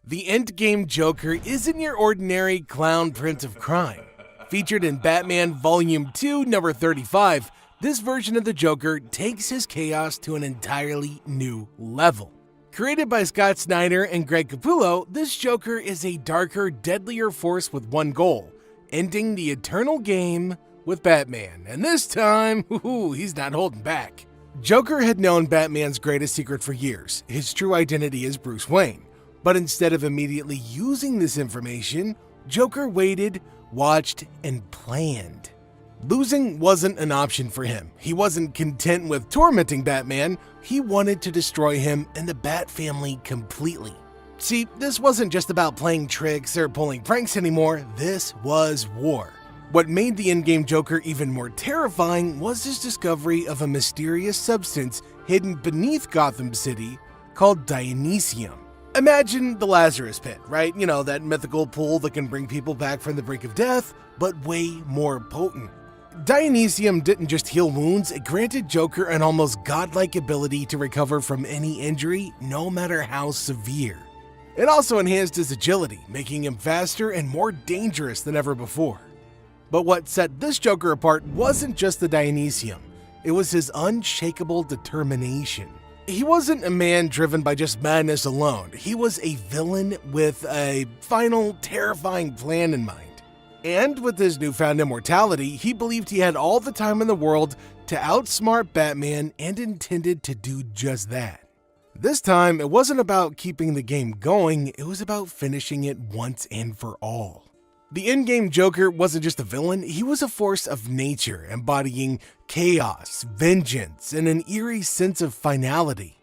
The Endgame Joker isn't your ordinary clown prince of crime. Featured in Batman Volume 2, number 35, this version of the Joker takes his chaos to an entirely new level. Created by Scott Snyder and Greg Capullo, this Joker is a darker, deadlier force with one goal: ending the eternal game with Batman. And this time, he's not holding back. Joker had known Batman's greatest secret for years: his true identity as Bruce Wayne. But instead of immediately using this information, Joker waited, watched, and planned. Losing wasn't an option for him. He wasn't content with tormenting Batman. He wanted to destroy him and the Bat family completely. See, this wasn't just about playing tricks or pulling pranks anymore. This was war. What made the Endgame Joker even more terrifying was his discovery of a mysterious substance hidden beneath Gotham City called Dionysium. Imagine the Lazarus Pit, right? You know, that mythical pool that can bring people back from the brink of death, but way more potent. Dionysium didn't just heal wounds, it granted Joker an almost godlike ability to recover from any injury, no matter how severe. It also enhanced his agility, making him faster and more dangerous than ever before. But what set this Joker apart wasn't just the Dionysium, it was his unshakable determination. He wasn't a man driven by just madness alone. He was a villain with a final, terrifying plan in mind. And with his newfound immortality, he believed he had all the time in the world to outsmart Batman and intended to do just that. This time, it wasn't about keeping the game going, it was about finishing it once and for all. The Endgame Joker wasn't just a villain, he was a force of nature, embodying chaos, vengeance, and an eerie sense of finality.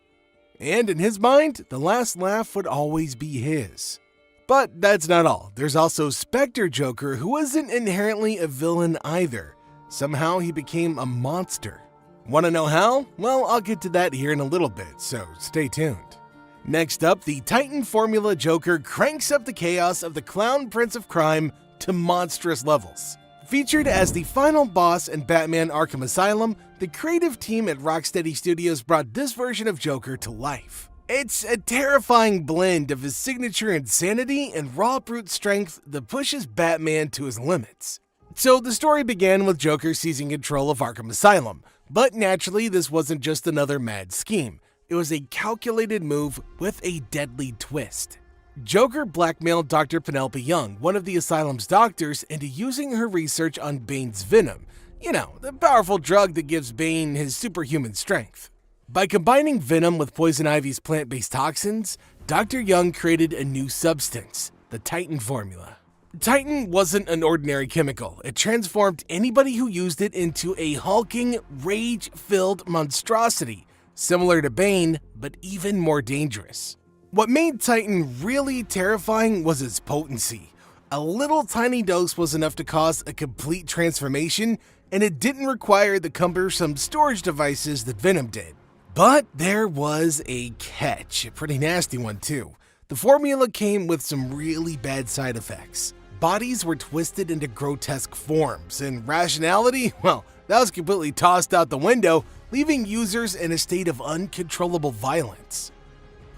And in his mind, the last laugh would always be his. But that's not all. There's also Spectre Joker, who wasn't inherently a villain either. Somehow he became a monster. Want to know how? Well, I'll get to that here in a little bit, so stay tuned. Next up, the Titan Formula Joker cranks up the chaos of the Clown Prince of Crime to monstrous levels. Featured as the final boss in Batman Arkham Asylum, the creative team at Rocksteady Studios brought this version of Joker to life. It's a terrifying blend of his signature insanity and raw brute strength that pushes Batman to his limits. So the story began with Joker seizing control of Arkham Asylum, but naturally this wasn't just another mad scheme. It was a calculated move with a deadly twist. Joker blackmailed Dr. Penelope Young, one of the asylum's doctors, into using her research on Bane's venom. You know, the powerful drug that gives Bane his superhuman strength. By combining venom with Poison Ivy's plant-based toxins, Dr. Young created a new substance, the Titan Formula. Titan wasn't an ordinary chemical. It transformed anybody who used it into a hulking, rage-filled monstrosity, similar to Bane, but even more dangerous. What made Titan really terrifying was its potency. A little tiny dose was enough to cause a complete transformation, and it didn't require the cumbersome storage devices that Venom did. But there was a catch, a pretty nasty one too. The formula came with some really bad side effects. Bodies were twisted into grotesque forms, and rationality, well, that was completely tossed out the window, leaving users in a state of uncontrollable violence.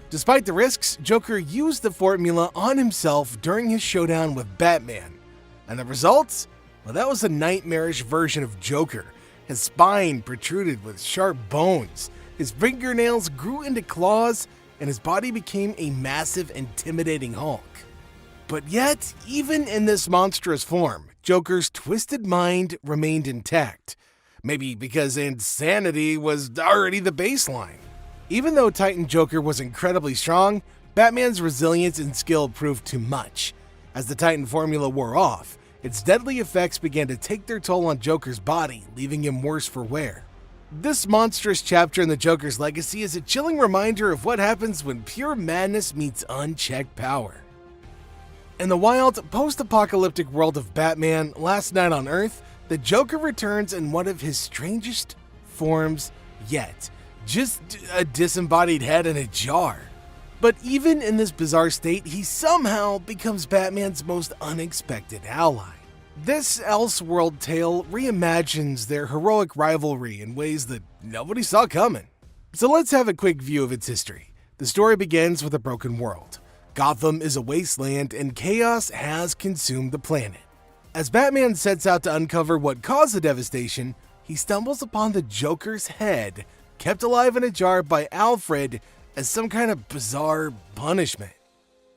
Despite the risks, Joker used the formula on himself during his showdown with Batman. And the results? Well, that was a nightmarish version of Joker. His spine protruded with sharp bones, his fingernails grew into claws, and his body became a massive, intimidating Hulk. But yet, even in this monstrous form, Joker's twisted mind remained intact. Maybe because insanity was already the baseline. Even though Titan Joker was incredibly strong, Batman's resilience and skill proved too much. As the Titan formula wore off, its deadly effects began to take their toll on Joker's body, leaving him worse for wear. This monstrous chapter in the Joker's legacy is a chilling reminder of what happens when pure madness meets unchecked power. In the wild, post-apocalyptic world of Batman, Last Night on Earth, the Joker returns in one of his strangest forms yet. Just a disembodied head in a jar. But even in this bizarre state, he somehow becomes Batman's most unexpected ally. This Elseworld tale reimagines their heroic rivalry in ways that nobody saw coming. So let's have a quick view of its history. The story begins with a broken world. Gotham is a wasteland and chaos has consumed the planet. As Batman sets out to uncover what caused the devastation, he stumbles upon the Joker's head, kept alive in a jar by Alfred as some kind of bizarre punishment.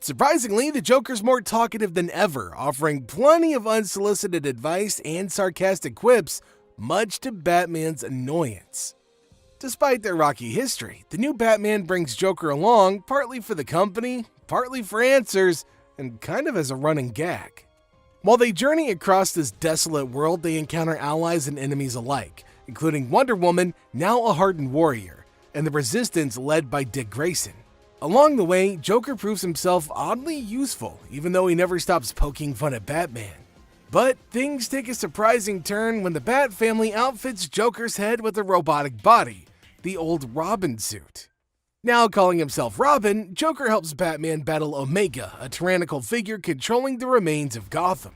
Surprisingly, the Joker's more talkative than ever, offering plenty of unsolicited advice and sarcastic quips, much to Batman's annoyance. Despite their rocky history, the new Batman brings Joker along partly for the company, partly for answers, and kind of as a running gag. While they journey across this desolate world, they encounter allies and enemies alike, including Wonder Woman, now a hardened warrior, and the Resistance led by Dick Grayson. Along the way, Joker proves himself oddly useful, even though he never stops poking fun at Batman. But things take a surprising turn when the Bat family outfits Joker's head with a robotic body, the old Robin suit. Now calling himself Robin, Joker helps Batman battle Omega, a tyrannical figure controlling the remains of Gotham.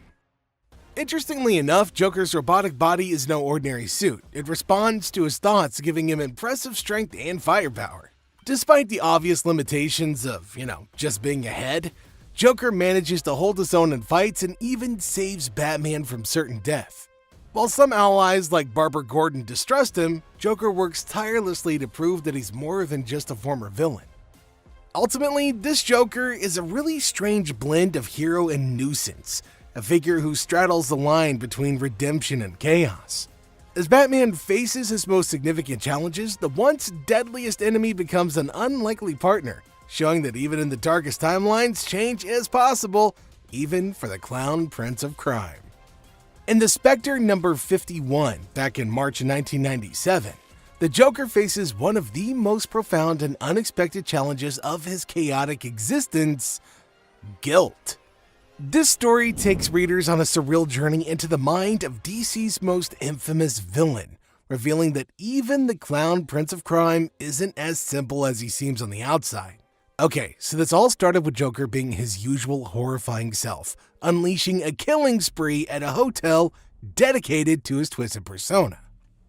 Interestingly enough, Joker's robotic body is no ordinary suit. It responds to his thoughts, giving him impressive strength and firepower. Despite the obvious limitations of, just being a head, Joker manages to hold his own in fights and even saves Batman from certain death. While some allies like Barbara Gordon distrust him, Joker works tirelessly to prove that he's more than just a former villain. Ultimately, this Joker is a really strange blend of hero and nuisance, a figure who straddles the line between redemption and chaos. As Batman faces his most significant challenges, the once deadliest enemy becomes an unlikely partner, showing that even in the darkest timelines, change is possible, even for the Clown Prince of Crime. In The Spectre number 51, back in March 1997, the Joker faces one of the most profound and unexpected challenges of his chaotic existence: guilt. This story takes readers on a surreal journey into the mind of DC's most infamous villain, revealing that even the Clown Prince of Crime isn't as simple as he seems on the outside. Okay, so this all started with Joker being his usual horrifying self, unleashing a killing spree at a hotel dedicated to his twisted persona.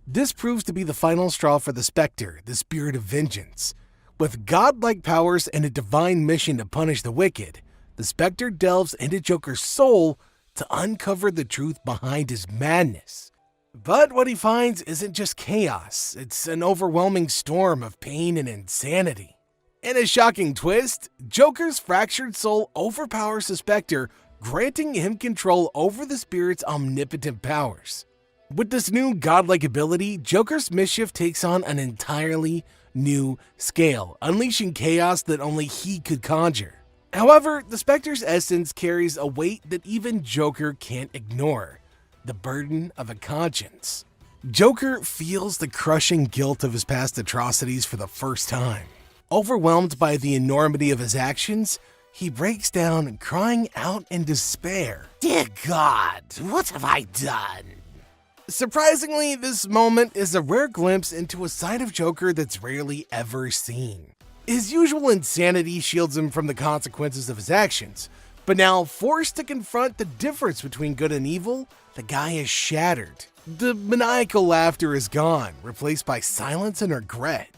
This proves to be the final straw for the Spectre, the spirit of vengeance. With godlike powers and a divine mission to punish the wicked, the Spectre delves into Joker's soul to uncover the truth behind his madness. But what he finds isn't just chaos, it's an overwhelming storm of pain and insanity. In a shocking twist, Joker's fractured soul overpowers the Spectre, granting him control over the spirit's omnipotent powers. With this new godlike ability, Joker's mischief takes on an entirely new scale, unleashing chaos that only he could conjure. However, the Spectre's essence carries a weight that even Joker can't ignore: the burden of a conscience. Joker feels the crushing guilt of his past atrocities for the first time. Overwhelmed by the enormity of his actions, he breaks down, crying out in despair. "Dear God, what have I done?" Surprisingly, this moment is a rare glimpse into a side of Joker that's rarely ever seen. His usual insanity shields him from the consequences of his actions, but now forced to confront the difference between good and evil, the guy is shattered. The maniacal laughter is gone, replaced by silence and regret.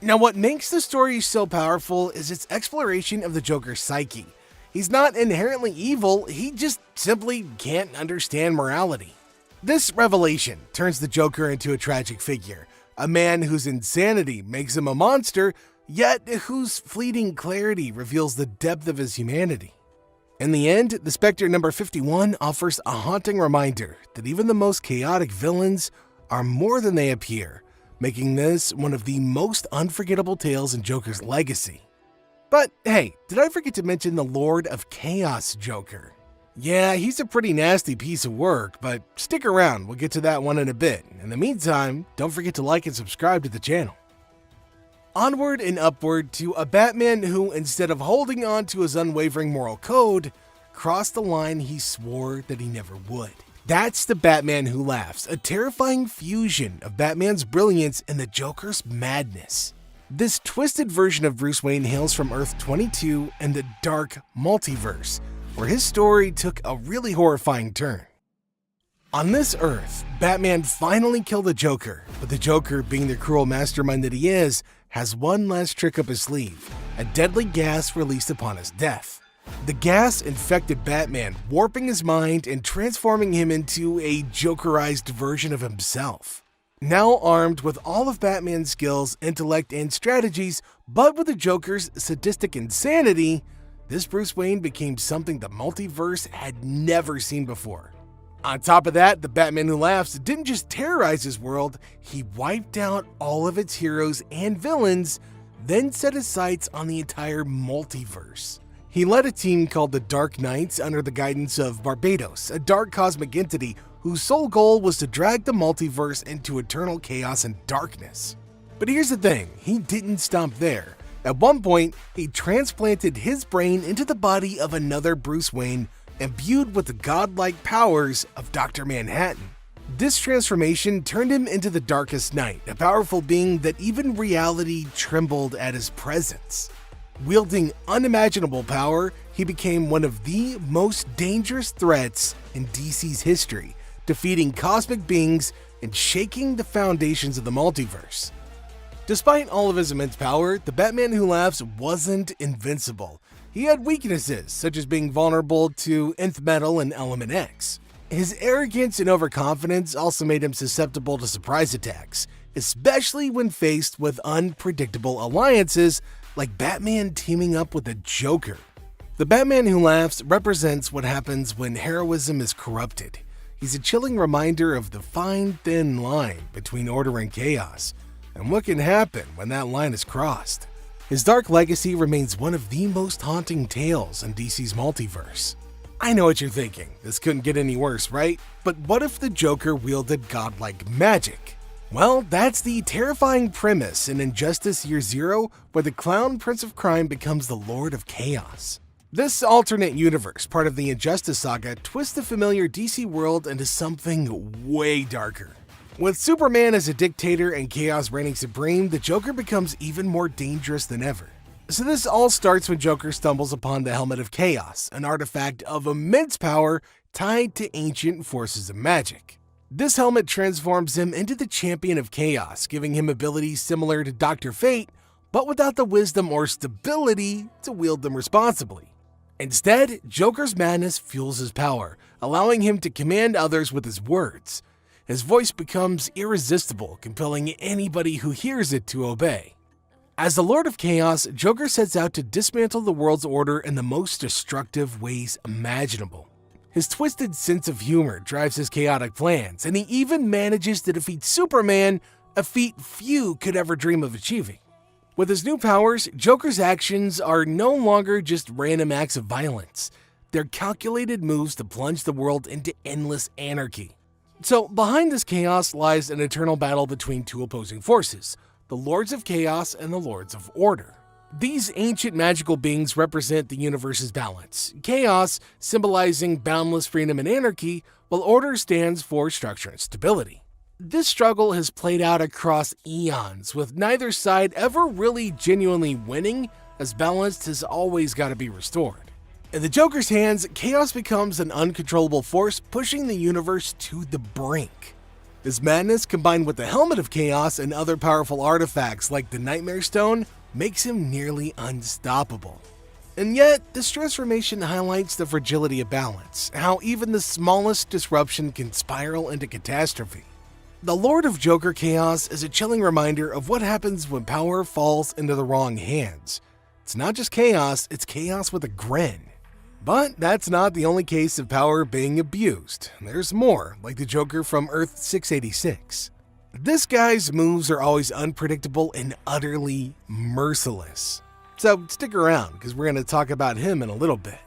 Now, what makes the story so powerful is its exploration of the Joker's psyche. He's not inherently evil, he just simply can't understand morality. This revelation turns the Joker into a tragic figure, a man whose insanity makes him a monster, yet whose fleeting clarity reveals the depth of his humanity. In the end, The Spectre number 51 offers a haunting reminder that even the most chaotic villains are more than they appear, making this one of the most unforgettable tales in Joker's legacy. But hey, did I forget to mention the Lord of Chaos Joker? Yeah, he's a pretty nasty piece of work, but stick around, we'll get to that one in a bit. In the meantime, don't forget to like and subscribe to the channel. Onward and upward to a Batman who, instead of holding on to his unwavering moral code, crossed the line he swore that he never would. That's the Batman Who Laughs, a terrifying fusion of Batman's brilliance and the Joker's madness. This twisted version of Bruce Wayne hails from Earth 22 and the dark multiverse, where his story took a really horrifying turn. On this Earth, Batman finally killed the Joker, but the Joker, being the cruel mastermind that he is, has one last trick up his sleeve: a deadly gas released upon his death. The gas infected Batman, warping his mind and transforming him into a Jokerized version of himself. Now armed with all of Batman's skills, intellect, and strategies, but with the Joker's sadistic insanity, this Bruce Wayne became something the multiverse had never seen before. On top of that, the Batman Who Laughs didn't just terrorize his world, he wiped out all of its heroes and villains, then set his sights on the entire multiverse. He led a team called the Dark Knights under the guidance of Barbados, a dark cosmic entity whose sole goal was to drag the multiverse into eternal chaos and darkness. But here's the thing, he didn't stop there. At one point, he transplanted his brain into the body of another Bruce Wayne, imbued with the godlike powers of Dr. Manhattan. This transformation turned him into the Darkest Knight, a powerful being that even reality trembled at his presence. Wielding unimaginable power, he became one of the most dangerous threats in DC's history, defeating cosmic beings and shaking the foundations of the multiverse. Despite all of his immense power, the Batman Who Laughs wasn't invincible. He had weaknesses, such as being vulnerable to Nth Metal and Element X. His arrogance and overconfidence also made him susceptible to surprise attacks, especially when faced with unpredictable alliances like Batman teaming up with the Joker. The Batman Who Laughs represents what happens when heroism is corrupted. He's a chilling reminder of the fine, thin line between order and chaos, and what can happen when that line is crossed. His dark legacy remains one of the most haunting tales in DC's multiverse. I know what you're thinking, this couldn't get any worse, right? But what if the Joker wielded godlike magic? Well, that's the terrifying premise in Injustice Year Zero, where the Clown Prince of Crime becomes the Lord of Chaos. This alternate universe, part of the Injustice saga, twists the familiar DC world into something way darker. With Superman as a dictator and chaos reigning supreme, the Joker becomes even more dangerous than ever. So this all starts when Joker stumbles upon the Helmet of Chaos, an artifact of immense power tied to ancient forces of magic. This helmet transforms him into the Champion of Chaos, giving him abilities similar to Dr. Fate, but without the wisdom or stability to wield them responsibly. Instead, Joker's madness fuels his power, allowing him to command others with his words. His voice becomes irresistible, compelling anybody who hears it to obey. As the Lord of Chaos, Joker sets out to dismantle the world's order in the most destructive ways imaginable. His twisted sense of humor drives his chaotic plans, and he even manages to defeat Superman, a feat few could ever dream of achieving. With his new powers, Joker's actions are no longer just random acts of violence. They're calculated moves to plunge the world into endless anarchy. So behind this chaos lies an eternal battle between two opposing forces, the Lords of Chaos and the Lords of Order. These ancient magical beings represent the universe's balance, chaos symbolizing boundless freedom and anarchy, while order stands for structure and stability. This struggle has played out across eons, with neither side ever really genuinely winning, as balance has always got to be restored. In the Joker's hands, chaos becomes an uncontrollable force pushing the universe to the brink. This madness, combined with the Helmet of Chaos and other powerful artifacts like the Nightmare Stone, makes him nearly unstoppable. And yet, this transformation highlights the fragility of balance, how even the smallest disruption can spiral into catastrophe. The Lord of Joker Chaos is a chilling reminder of what happens when power falls into the wrong hands. It's not just chaos, it's chaos with a grin. But that's not the only case of power being abused. There's more, like the Joker from Earth 686. This guy's moves are always unpredictable and utterly merciless. So stick around, because we're going to talk about him in a little bit.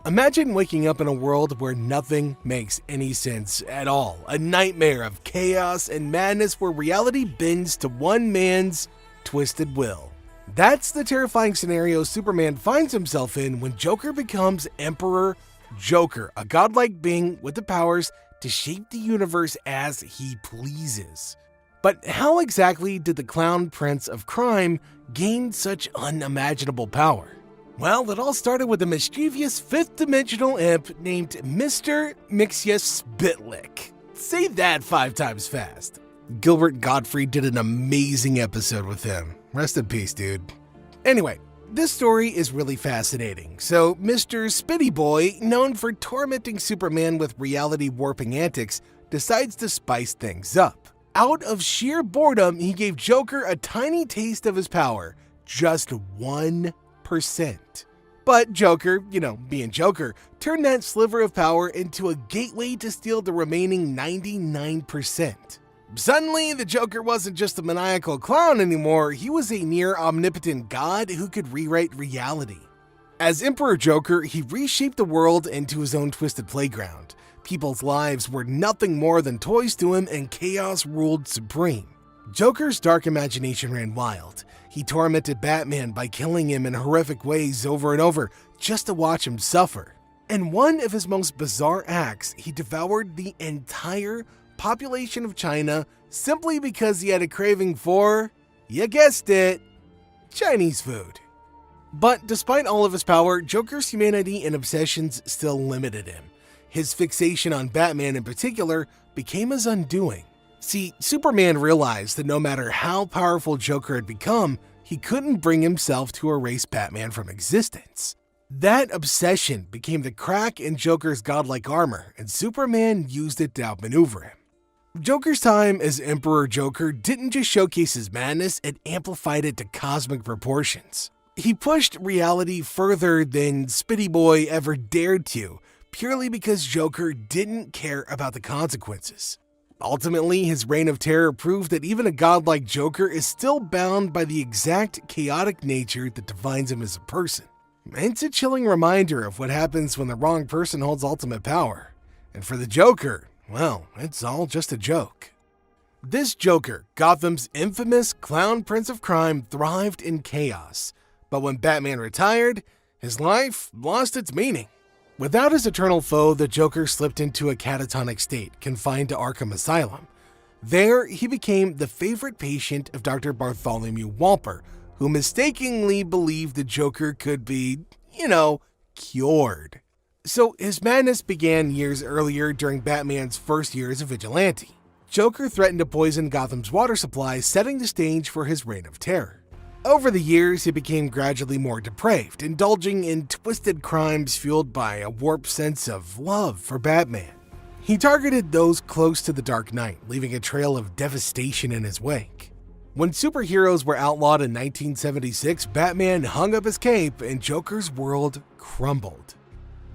Imagine waking up in a world where nothing makes any sense at all. A nightmare of chaos and madness where reality bends to one man's twisted will. That's the terrifying scenario Superman finds himself in when Joker becomes Emperor Joker, a godlike being with the powers to shape the universe as he pleases. But how exactly did the Clown Prince of Crime gain such unimaginable power? Well, it all started with a mischievous fifth-dimensional imp named Mr. Mxyzptlk. Say that 5 times fast. Gilbert Gottfried did an amazing episode with him. Rest in peace, dude. Anyway, This story is really fascinating. So, Mr. Spitty Boy, known for tormenting Superman with reality warping antics, decides to spice things up. Out of sheer boredom, he gave Joker a tiny taste of his power, just 1%. But Joker, being Joker, turned that sliver of power into a gateway to steal the remaining 99%. Suddenly, the Joker wasn't just a maniacal clown anymore, he was a near-omnipotent god who could rewrite reality. As Emperor Joker, he reshaped the world into his own twisted playground. People's lives were nothing more than toys to him, and chaos ruled supreme. Joker's dark imagination ran wild. He tormented Batman by killing him in horrific ways over and over, just to watch him suffer. In one of his most bizarre acts, he devoured the entire population of China simply because he had a craving for, you guessed it, Chinese food. But despite all of his power, Joker's humanity and obsessions still limited him. His fixation on Batman in particular became his undoing. See, Superman realized that no matter how powerful Joker had become, he couldn't bring himself to erase Batman from existence. That obsession became the crack in Joker's godlike armor, and Superman used it to outmaneuver him. Joker's time as Emperor Joker didn't just showcase his madness, it amplified it to cosmic proportions. He pushed reality further than Spitty Boy ever dared to, purely because Joker didn't care about the consequences. Ultimately, his reign of terror proved that even a god like Joker is still bound by the exact chaotic nature that defines him as a person. It's a chilling reminder of what happens when the wrong person holds ultimate power. And for the Joker, well, it's all just a joke. This Joker, Gotham's infamous clown prince of crime, thrived in chaos. But when Batman retired, his life lost its meaning. Without his eternal foe, the Joker slipped into a catatonic state, confined to Arkham Asylum. There, he became the favorite patient of Dr. Bartholomew Walper, who mistakenly believed the Joker could be, cured. So his madness began years earlier during Batman's first year as a vigilante. Joker threatened to poison Gotham's water supply, setting the stage for his reign of terror. Over the years, he became gradually more depraved, indulging in twisted crimes fueled by a warped sense of love for Batman. He targeted those close to the Dark Knight, leaving a trail of devastation in his wake. When superheroes were outlawed in 1976, Batman hung up his cape and Joker's world crumbled.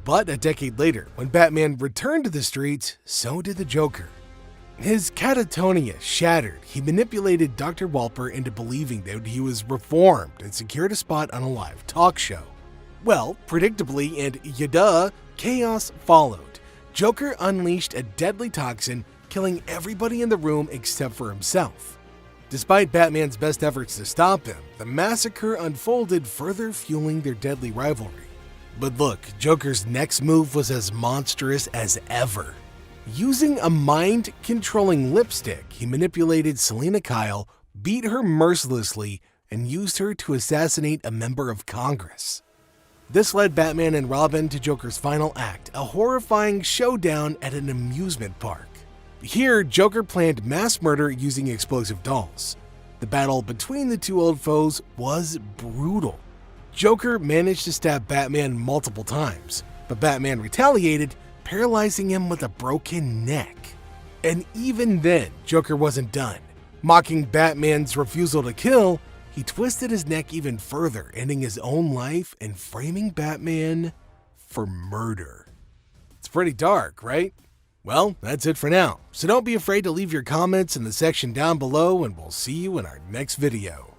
But a decade later, when Batman returned to the streets, so did the Joker. His catatonia shattered, he manipulated Dr. Walper into believing that he was reformed and secured a spot on a live talk show. Well, predictably and yada, chaos followed. Joker unleashed a deadly toxin, killing everybody in the room except for himself. Despite Batman's best efforts to stop him, the massacre unfolded, further fueling their deadly rivalry. But look, Joker's next move was as monstrous as ever. Using a mind-controlling lipstick, he manipulated Selina Kyle, beat her mercilessly, and used her to assassinate a member of Congress. This led Batman and Robin to Joker's final act, a horrifying showdown at an amusement park. Here, Joker planned mass murder using explosive dolls. The battle between the two old foes was brutal. Joker managed to stab Batman multiple times, but Batman retaliated, paralyzing him with a broken neck. And even then, Joker wasn't done. Mocking Batman's refusal to kill, he twisted his neck even further, ending his own life and framing Batman for murder. It's pretty dark, right? Well, that's it for now. So don't be afraid to leave your comments in the section down below, and we'll see you in our next video.